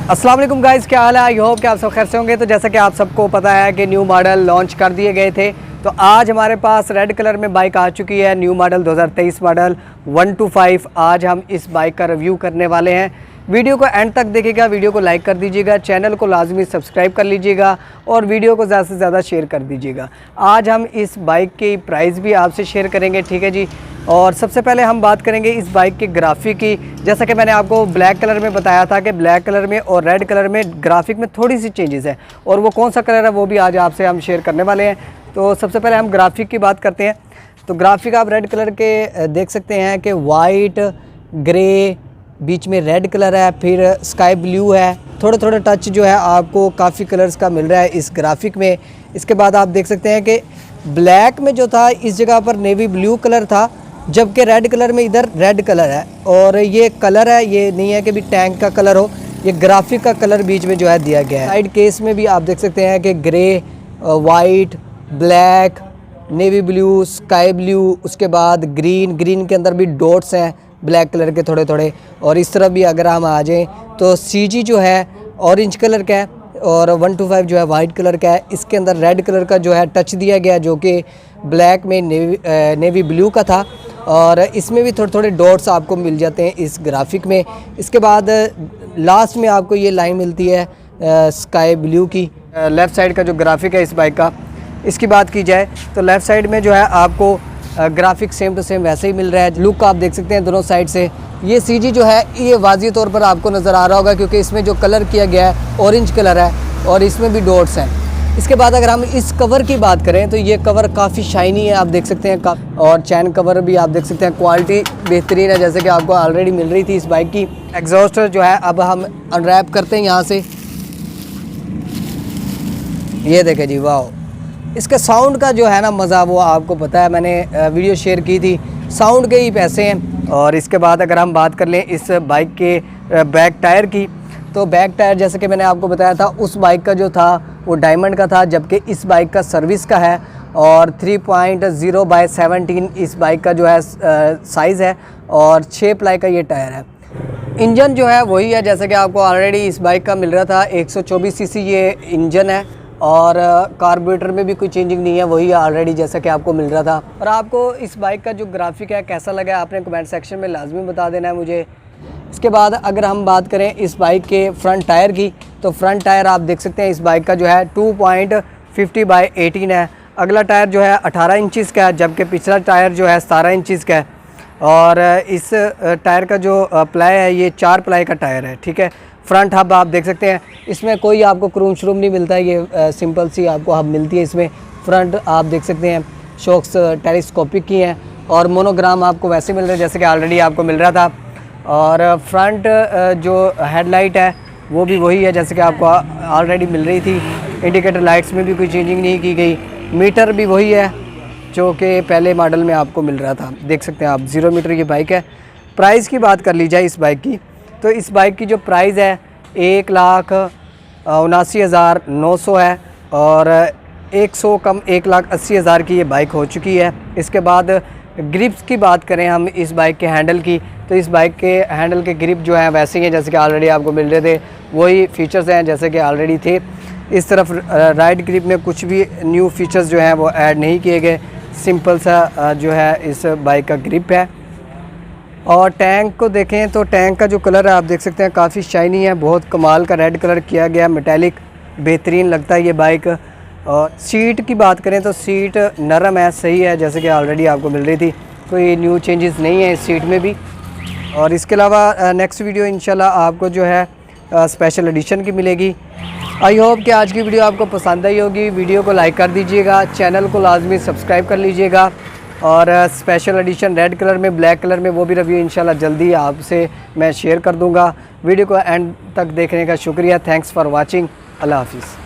अस्सलाम वालेकुम गाइस, क्या हाल है। आई होप कि आप सब खैर से होंगे। तो जैसा कि आप सबको पता है कि न्यू मॉडल लॉन्च कर दिए गए थे, तो आज हमारे पास रेड कलर में बाइक आ चुकी है। New model 2023 model 125। आज हम इस बाइक का रिव्यू करने वाले हैं। वीडियो को एंड तक देखिएगा, वीडियो को लाइक कर दीजिएगा, चैनल को लाजमी सब्सक्राइब कर लीजिएगा और वीडियो को ज़्यादा से ज़्यादा शेयर कर दीजिएगा। आज हम इस बाइक की प्राइस भी आपसे शेयर करेंगे, ठीक है जी। और सबसे पहले हम बात करेंगे इस बाइक के ग्राफिक की। जैसा कि मैंने आपको ब्लैक कलर में बताया था कि ब्लैक कलर में और रेड कलर में ग्राफिक में थोड़ी सी चेंजेस है, और वो कौन सा कलर है वो भी आज आपसे हम शेयर करने वाले हैं। तो सबसे पहले हम ग्राफिक की बात करते हैं। तो ग्राफिक आप रेड कलर के देख सकते हैं कि वाइट, ग्रे, बीच में रेड कलर है, फिर स्काई ब्लू है। थोड़े थोड़े टच जो है आपको काफ़ी कलर्स का मिल रहा है इस ग्राफिक में। इसके बाद आप देख सकते हैं कि ब्लैक में जो था इस जगह पर नेवी ब्लू कलर था, जबकि रेड कलर में इधर रेड कलर है। और ये कलर है, ये नहीं है कि भी टैंक का कलर हो, ये ग्राफिक का कलर बीच में जो है दिया गया है। साइड केस में भी आप देख सकते हैं कि grey, white, black, navy blue, sky blue, उसके बाद ग्रीन, ग्रीन के अंदर भी डॉट्स हैं ब्लैक कलर के थोड़े थोड़े। और इस तरफ भी अगर हम आ जाएँ तो CG जो है ऑरेंज कलर का है और 125 जो है वाइट कलर का है। इसके अंदर रेड कलर का जो है टच दिया गया, जो कि ब्लैक में नेवी ब्लू का था। और इसमें भी थोड़े थोड़े डॉट्स आपको मिल जाते हैं इस ग्राफिक में। इसके बाद लास्ट में आपको ये लाइन मिलती है स्काई ब्लू की। लेफ़्ट साइड का जो ग्राफिक है इस बाइक का, इसकी बात की जाए तो लेफ़्ट साइड में जो है आपको ग्राफिक सेम टू सेम वैसे ही मिल रहा है। लुक आप देख सकते हैं दोनों साइड से। ये CG जो है ये वाज़ी तौर पर आपको नज़र आ रहा होगा, क्योंकि इसमें जो कलर किया गया है ऑरेंज कलर है और इसमें भी डॉट्स हैं। इसके बाद अगर हम इस कवर की बात करें तो ये कवर काफ़ी शाइनी है, आप देख सकते हैं। और चैन कवर भी आप देख सकते हैं, क्वालिटी बेहतरीन है जैसे कि आपको ऑलरेडी मिल रही थी इस बाइक की। एग्जॉस्ट जो है अब हम अनरैप करते हैं यहाँ से। ये देखें जी, वाह। इसके साउंड का जो है ना मज़ा, वो आपको पता है, मैंने वीडियो शेयर की थी, साउंड के ही पैसे हैं। और इसके बाद अगर हम बात कर लें इस बाइक के बैक टायर की, तो बैक टायर जैसे कि मैंने आपको बताया था उस बाइक का जो था वो डायमंड का था, जबकि इस बाइक का सर्विस का है। और 3.0/17 इस बाइक का जो है साइज़ है और 6 प्लाई का ये टायर है। इंजन जो है वही है जैसे कि आपको ऑलरेडी इस बाइक का मिल रहा था। 124 cc ये इंजन है और कार्बोरेटर में भी कोई चेंजिंग नहीं है, वही ऑलरेडी जैसा कि आपको मिल रहा था। और आपको इस बाइक का जो ग्राफिक है कैसा लगा आपने कमेंट सेक्शन में लाजमी बता देना है मुझे। इसके बाद अगर हम बात करें इस बाइक के फ्रंट टायर की, तो फ्रंट टायर आप देख सकते हैं इस बाइक का जो है 2.50/18 है। अगला टायर जो है 18 इंचज़ का है, जबकि पिछला टायर जो है 17 इंचज़ का है। और इस टायर का जो प्लाई है ये 4 प्लाई का टायर है, ठीक है। फ्रंट हब आप देख सकते हैं, इसमें कोई आपको क्रूम श्रूम नहीं मिलता है, ये सिंपल सी आपको हब मिलती है इसमें। फ्रंट आप देख सकते हैं शॉक्स टेलीस्कोपिक की हैं और मोनोग्राम आपको वैसे मिल रहा है जैसे कि ऑलरेडी आपको मिल रहा था। और फ्रंट जो हेडलाइट है वो भी वही है जैसे कि आपको ऑलरेडी मिल रही थी। इंडिकेटर लाइट्स में भी कोई चेंजिंग नहीं की गई। मीटर भी वही है जो कि पहले मॉडल में आपको मिल रहा था, देख सकते हैं आप। 0 मीटर की बाइक है। प्राइस की बात कर ली जाए इस बाइक की, तो इस बाइक की जो प्राइस है 1,79,900 है और 100 कम 1,80,000 की ये बाइक हो चुकी है। इसके बाद ग्रिप्स की बात करें हम इस बाइक के हैंडल की, तो इस बाइक के हैंडल के ग्रिप जो हैं वैसे ही हैं जैसे कि ऑलरेडी आपको मिल रहे थे, वही फीचर्स हैं जैसे कि ऑलरेडी थे। इस तरफ राइट ग्रिप में कुछ भी न्यू फीचर्स जो हैं वो ऐड नहीं किए गए, सिंपल सा जो है इस बाइक का ग्रिप है। और टैंक को देखें तो टैंक का जो कलर है आप देख सकते हैं काफ़ी शाइनी है, बहुत कमाल का रेड कलर किया गया, मेटालिक, बेहतरीन लगता है ये बाइक। और सीट की बात करें तो सीट नरम है, सही है जैसे कि ऑलरेडी आपको मिल रही थी, कोई न्यू चेंजेस नहीं है इस सीट में भी। और इसके अलावा नेक्स्ट वीडियो इंशाल्लाह आपको जो है स्पेशल एडिशन की मिलेगी। आई होप कि आज की वीडियो आपको पसंद आई होगी। वीडियो को लाइक कर दीजिएगा, चैनल को लाजमी सब्सक्राइब कर लीजिएगा। और स्पेशल एडिशन रेड कलर में, ब्लैक कलर में, वो भी रिव्यू इंशाल्लाह जल्दी आपसे मैं शेयर कर दूंगा। वीडियो को एंड तक देखने का शुक्रिया। Thanks for watching. अल्लाह हाफिज़।